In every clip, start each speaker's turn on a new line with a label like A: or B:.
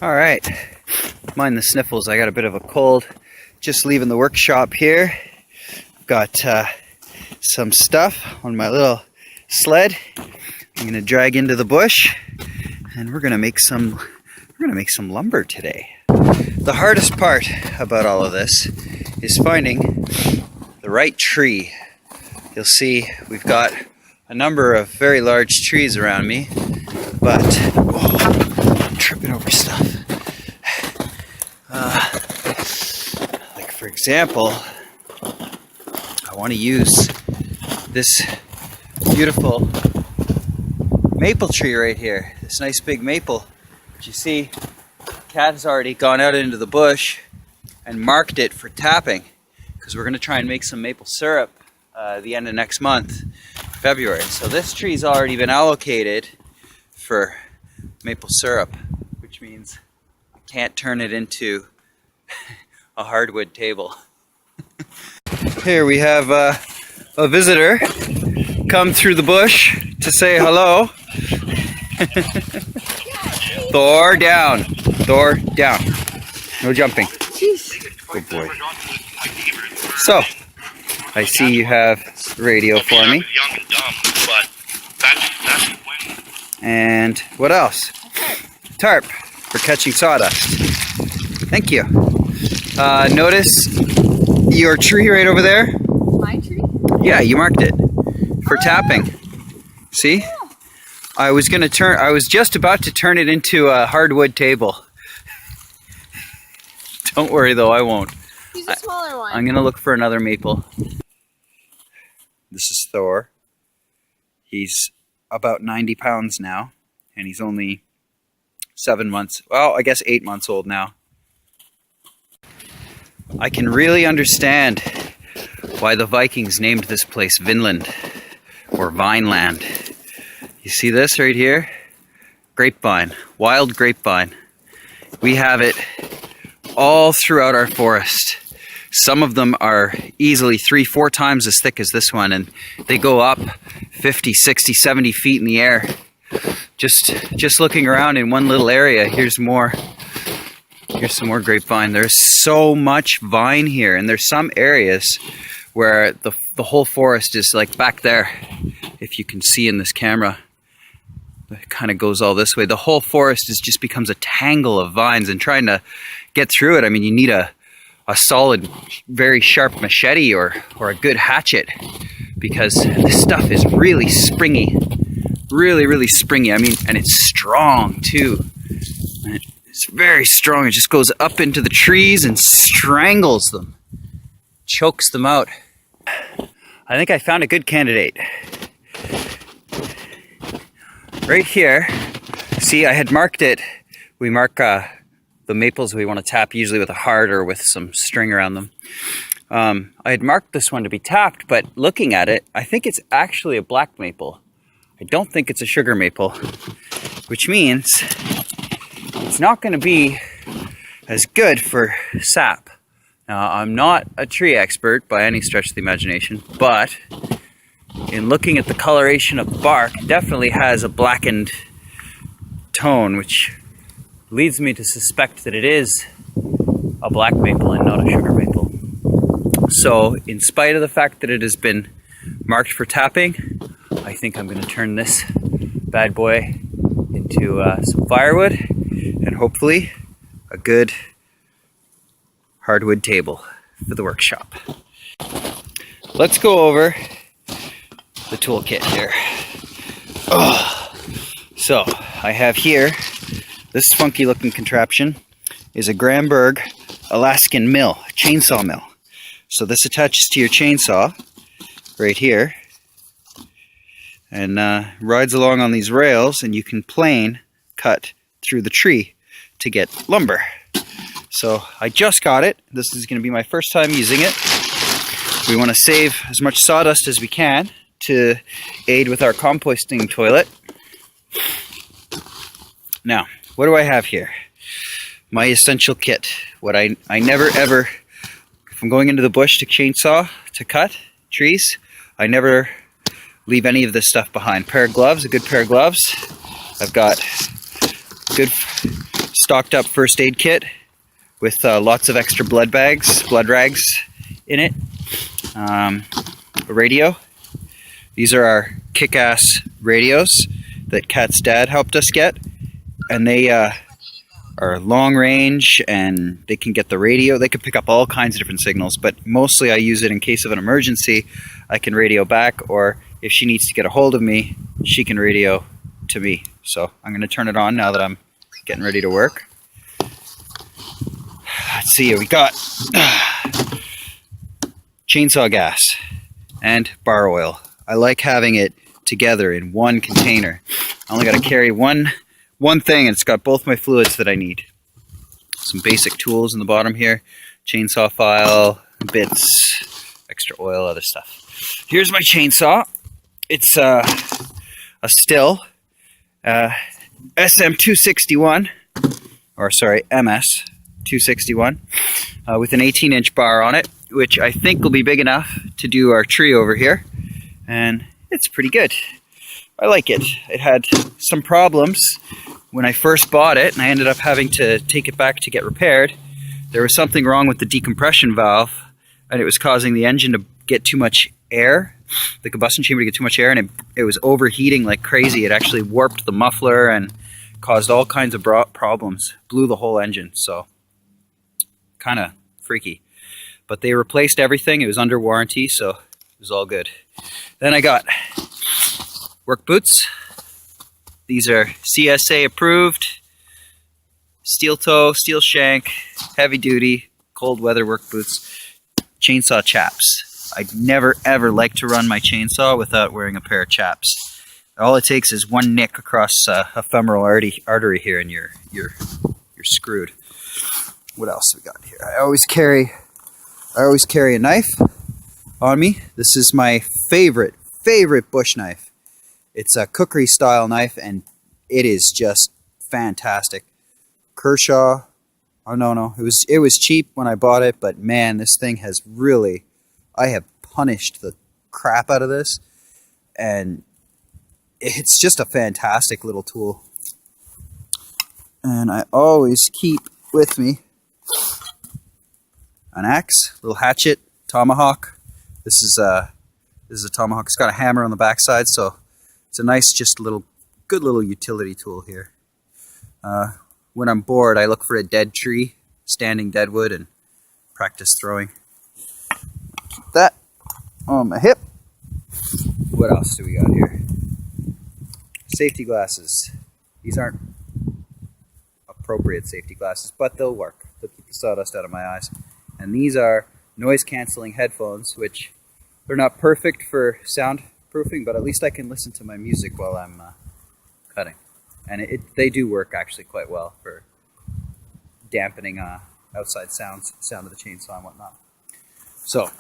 A: All right, mind the sniffles. I got a bit of a cold. Just leaving the workshop here. Got some stuff on my little sled. I'm gonna drag into the bush, and we're gonna make some lumber today. The hardest part about all of this is finding the right tree. You'll see we've got a number of very large trees around me, but I'm tripping over stuff. Like for example, I want to use this beautiful maple tree right here. This nice big maple. But you see, Kat has already gone out into the bush and marked it for tapping, because we're going to try and make some maple syrup the end of next month, February. So this tree's already been allocated for maple syrup, which means I can't turn it into a hardwood table. Here we have a visitor come through the bush to say hello. Thor down. Thor down. No jumping. Good boy. So, I see you have radio for me. And what else? Tarp for catching sawdust. Thank you. Notice your tree right over there?
B: My tree?
A: Yeah, you marked it for tapping. See? I was just about to turn it into a hardwood table. Don't worry though, I won't.
B: Use a smaller one.
A: I'm gonna look for another maple. This is Thor. He's about 90 pounds now, and he's only 7 months, well, I guess 8 months old now. I can really understand why the Vikings named this place Vinland, or Vineland. You see this right here? Grapevine, wild grapevine. We have it all throughout our forest. Some of them are easily 3-4 times as thick as this one, and they go up 50, 60, 70 feet in the air. Just looking around in one little area, here's more. Here's some more grapevine. There's so much vine here, and there's some areas where the whole forest is like back there. If you can see in this camera, it kind of goes all this way. The whole forest just becomes a tangle of vines, and trying to get through it, I mean, you need a solid, very sharp machete or a good hatchet, because this stuff is really springy. Really springy. I mean, and it's strong too. It's very strong. It just goes up into the trees and strangles them, chokes them out. I think I found a good candidate. Right here, see, I had marked it. We mark the maples we want to tap, usually with a heart or with some string around them. I had marked this one to be tapped, but looking at it, I think it's actually a black maple. I don't think it's a sugar maple, which means it's not going to be as good for sap. Now, I'm not a tree expert by any stretch of the imagination, but in looking at the coloration of the bark, it definitely has a blackened tone, which leads me to suspect that it is a black maple and not a sugar maple. So, in spite of the fact that it has been marked for tapping, I think I'm going to turn this bad boy into some firewood and hopefully a good hardwood table for the workshop. Let's go over the toolkit here. So, I have here, this funky looking contraption is a Gramberg Alaskan Mill, chainsaw mill. So this attaches to your chainsaw right here and rides along on these rails, and you can plane cut through the tree to get lumber. So I just got it. This is going to be my first time using it. We want to save as much sawdust as we can to aid with our composting toilet. Now, what do I have here? My essential kit. What I never ever, if I'm going into the bush to chainsaw, to cut trees, I never leave any of this stuff behind. Pair of gloves, a good pair of gloves. I've got good stocked up first aid kit with lots of extra blood rags in it. A radio. These are our kick-ass radios that Kat's dad helped us get, and they are long range, and they can get the radio. They can pick up all kinds of different signals, but mostly I use it in case of an emergency. I can radio back, or if she needs to get a hold of me, she can radio to me. So I'm going to turn it on now that I'm getting ready to work. Let's see, we got chainsaw gas and bar oil. I like having it together in one container. I only got to carry one thing, and it's got both my fluids that I need. Some basic tools in the bottom here. Chainsaw file, bits, extra oil, other stuff. Here's my chainsaw. It's a Stihl SM261, or sorry, MS261, with an 18-inch bar on it, which I think will be big enough to do our tree over here. And it's pretty good. I like it. It had some problems when I first bought it, and I ended up having to take it back to get repaired. There was something wrong with the decompression valve, and it was causing the engine to get too much air, the combustion chamber to get too much air, and it was overheating like crazy. It actually warped the muffler and caused all kinds of problems. Blew the whole engine, so kind of freaky. But they replaced everything. It was under warranty, so it was all good. Then I got work boots. These are CSA approved, steel toe, steel shank, heavy duty, cold weather work boots, chainsaw chaps. I'd never ever like to run my chainsaw without wearing a pair of chaps. All it takes is one nick across a femoral artery here, and you're screwed. What else we got here? I always carry a knife on me. This is my favorite bush knife. It's a cookery style knife, and it is just fantastic. Kershaw. Oh no, it was cheap when I bought it, but man, this thing has really, I have punished the crap out of this, and it's just a fantastic little tool. And I always keep with me an axe, little hatchet, tomahawk. This is a tomahawk. It's got a hammer on the backside, so it's a nice, just good little utility tool here. When I'm bored, I look for a dead tree, standing deadwood, and practice throwing. Keep that on my hip. What else do we got here? Safety glasses. These aren't appropriate safety glasses, but they'll work. They'll keep the sawdust out of my eyes. And these are noise-canceling headphones, which they're not perfect for soundproofing, but at least I can listen to my music while I'm cutting. And they do work actually quite well for dampening outside sound of the chainsaw and whatnot. So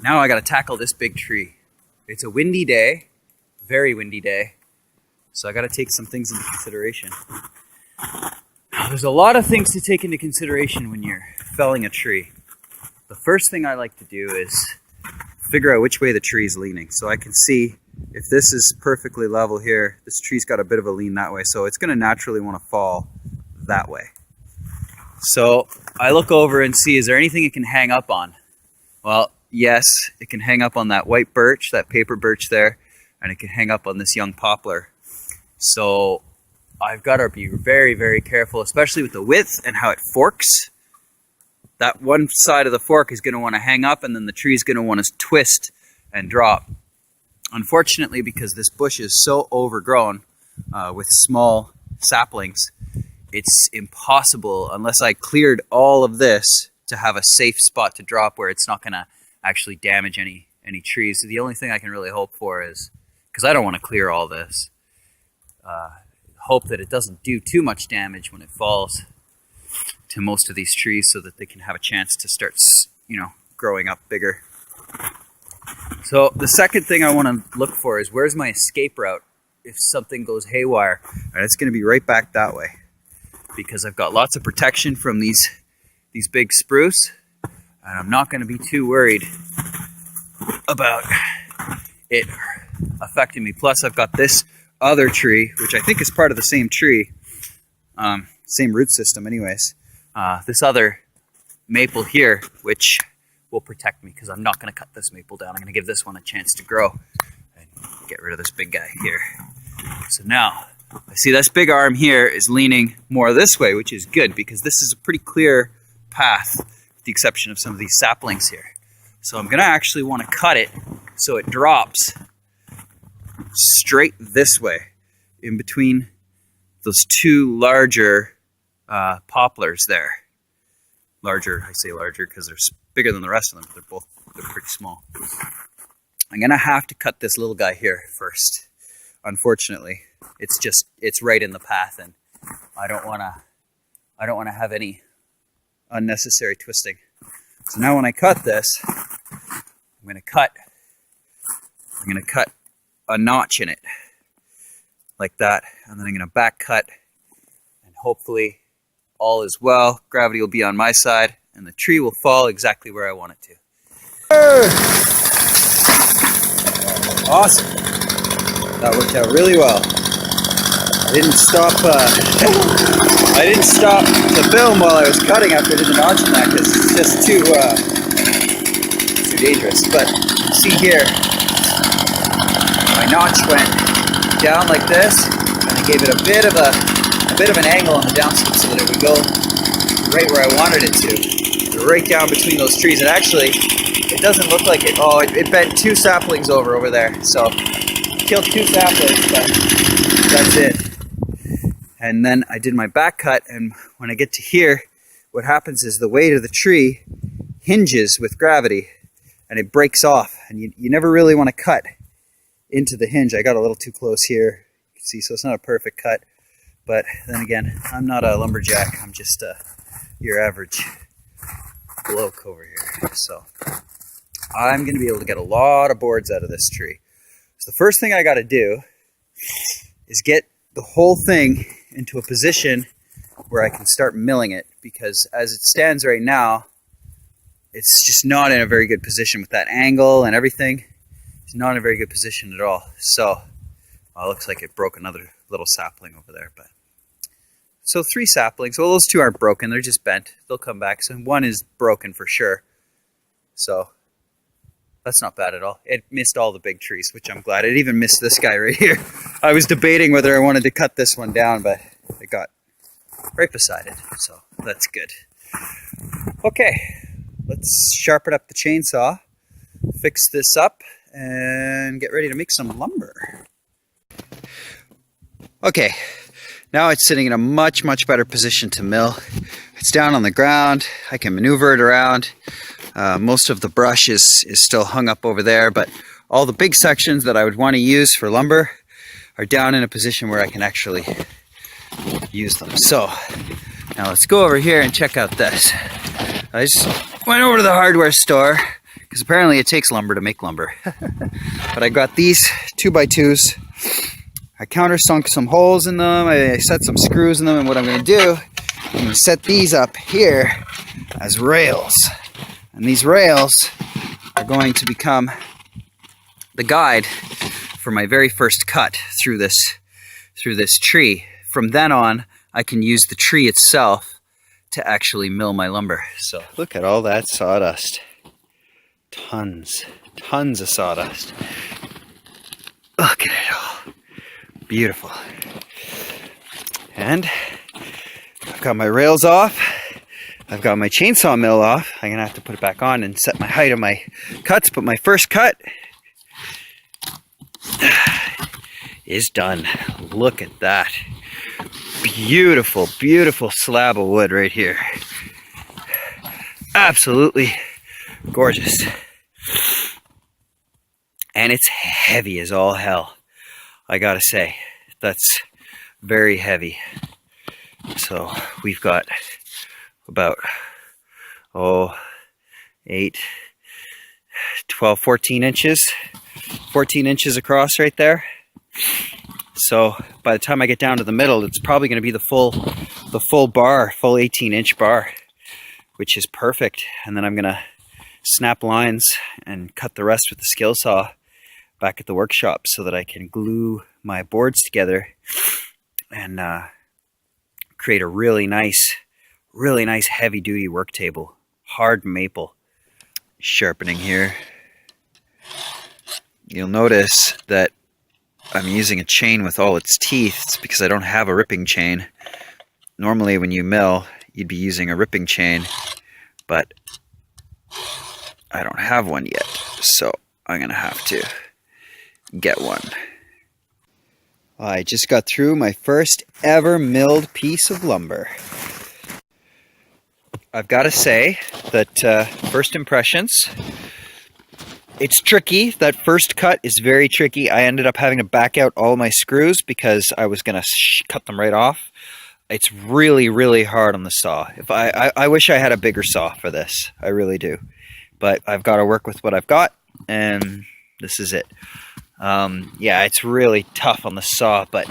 A: now I got to tackle this big tree. It's a windy day, very windy day, so I got to take some things into consideration. Now, there's a lot of things to take into consideration when you're felling a tree. The first thing I like to do is figure out which way the tree is leaning, so I can see if this is perfectly level here, this tree's got a bit of a lean that way, so it's going to naturally want to fall that way. So I look over and see, is there anything it can hang up on? Well, yes, it can hang up on that white birch, that paper birch there, and it can hang up on this young poplar. So I've got to be very, very careful, especially with the width and how it forks. That one side of the fork is going to want to hang up, and then the tree is going to want to twist and drop. Unfortunately, because this bush is so overgrown with small saplings, it's impossible, unless I cleared all of this, to have a safe spot to drop where it's not going to actually damage any trees. So the only thing I can really hope for is, because I don't want to clear all this, hope that it doesn't do too much damage when it falls to most of these trees, so that they can have a chance to start, growing up bigger. So the second thing I want to look for is, where's my escape route if something goes haywire? And it's going to be right back that way, because I've got lots of protection from these big spruce, and I'm not going to be too worried about it affecting me. Plus, I've got this other tree, which I think is part of the same tree. same root system anyways. This other maple here, which will protect me because I'm not going to cut this maple down. I'm going to give this one a chance to grow and get rid of this big guy here. So now, I see this big arm here is leaning more this way, which is good because this is a pretty clear path, with the exception of some of these saplings here. So I'm going to actually want to cut it so it drops straight this way in between those two larger poplars there. Larger, I say larger because they're bigger than the rest of them, but they're pretty small. I'm going to have to cut this little guy here first. Unfortunately, it's right in the path, and I don't want to have any unnecessary twisting. So now when I cut this, I'm going to cut a notch in it like that, and then I'm going to back cut, and hopefully all is well. Gravity will be on my side, and the tree will fall exactly where I want it to. Awesome. That worked out really well. I didn't stop to film while I was cutting after I did the notch in that because it's just too dangerous. But see here, my notch went down like this, and I gave it a bit of an angle on the downslope so that it would go right where I wanted it to, right down between those trees. And actually, it doesn't look like it. Oh, it bent two saplings over there. So killed two saplings, but that's it. And then I did my back cut, and when I get to here, what happens is the weight of the tree hinges with gravity, and it breaks off. And you never really want to cut into the hinge. I got a little too close here, you can see, so it's not a perfect cut. But then again, I'm not a lumberjack. I'm just your average bloke over here. So I'm going to be able to get a lot of boards out of this tree. So the first thing I got to do is get the whole thing into a position where I can start milling it, because as it stands right now, it's just not in a very good position with that angle and everything. It's not in a very good position at all. So, well, it looks like it broke another little sapling over there. But so 3 saplings. Well, those 2 aren't broken. They're just bent. They'll come back. So 1 is broken for sure. So that's not bad at all. It missed all the big trees, which I'm glad. It even missed this guy right here. I was debating whether I wanted to cut this one down, but it got right beside it. So that's good. Okay, let's sharpen up the chainsaw, fix this up, and get ready to make some lumber. Okay, now it's sitting in a much better position to mill. It's down on the ground. I can maneuver it around. Most of the brush is still hung up over there, but all the big sections that I would want to use for lumber are down in a position where I can actually use them. So now let's go over here and check out this. I just went over to the hardware store because apparently it takes lumber to make lumber. But I got these 2x2s. I countersunk some holes in them. I set some screws in them, and what I'm going to do, I'm going to set these up here as rails. And these rails are going to become the guide for my very first cut through this tree. From then on, I can use the tree itself to actually mill my lumber. So look at all that sawdust. Tons of sawdust. Look at it all. Beautiful. And I've got my rails off. I've got my chainsaw mill off. I'm gonna have to put it back on and set my height of my cuts, but my first cut is done. Look at that. Beautiful, beautiful slab of wood right here. Absolutely gorgeous. And it's heavy as all hell. I gotta say, that's very heavy. So we've got about 8, 12, 14 inches 14 inches across right there. So by the time I get down to the middle, it's probably going to be the full bar, full 18-inch bar, which is perfect. And then I'm going to snap lines and cut the rest with the skill saw back at the workshop so that I can glue my boards together and create a really nice heavy duty work table. Hard maple. Sharpening here. You'll notice that I'm using a chain with all its teeth. It's because I don't have a ripping chain. Normally when you mill, you'd be using a ripping chain, but I don't have one yet, so I'm gonna have to get one. I just got through my first ever milled piece of lumber. I've got to say that first impressions, it's tricky. That first cut is very tricky. I ended up having to back out all my screws because I was going to cut them right off. It's really hard on the saw. I wish I had a bigger saw for this. I really do. But I've got to work with what I've got, and this is it. Yeah, it's really tough on the saw, but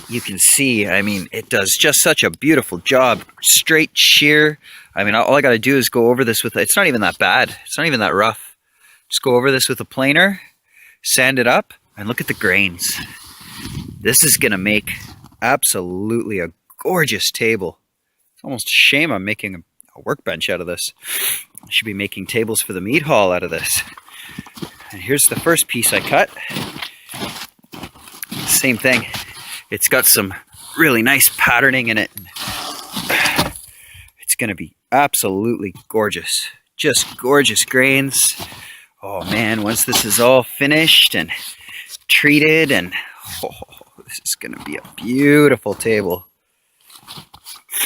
A: you can see, I mean, it does just such a beautiful job. Straight shear. I mean, all I got to do is go over this with, it's not even that bad. It's not even that rough. Just go over this with a planer, sand it up, and look at the grains. This is going to make absolutely a gorgeous table. It's almost a shame I'm making a workbench out of this. I should be making tables for the meat hall out of this. And here's the first piece I cut. Same thing. It's got some really nice patterning in it. It's going to be absolutely gorgeous. Just gorgeous grains. Oh man, once this is all finished and treated, and this is going to be a beautiful table.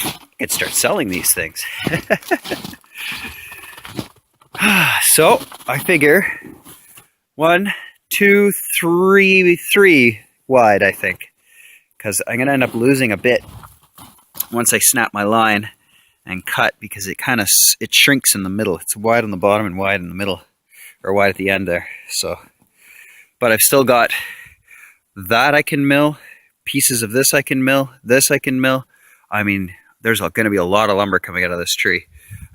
A: I could start selling these things. So I figure 1, 2, 3 wide, I think, because I'm going to end up losing a bit once I snap my line and cut, because it shrinks in the middle. It's wide on the bottom and wide in the middle, or wide at the end there. So, but I've still got that I can mill, pieces of this I can mill, this I can mill. I mean, there's going to be a lot of lumber coming out of this tree.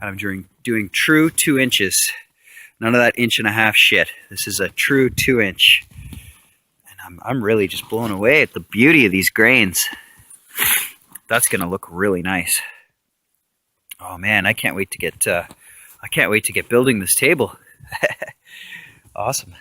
A: And I'm doing true 2 inches. None of that 1.5 inch shit. This is a true 2 inch. And I'm really just blown away at the beauty of these grains. That's going to look really nice. Oh man, I can't wait to get building this table. Awesome.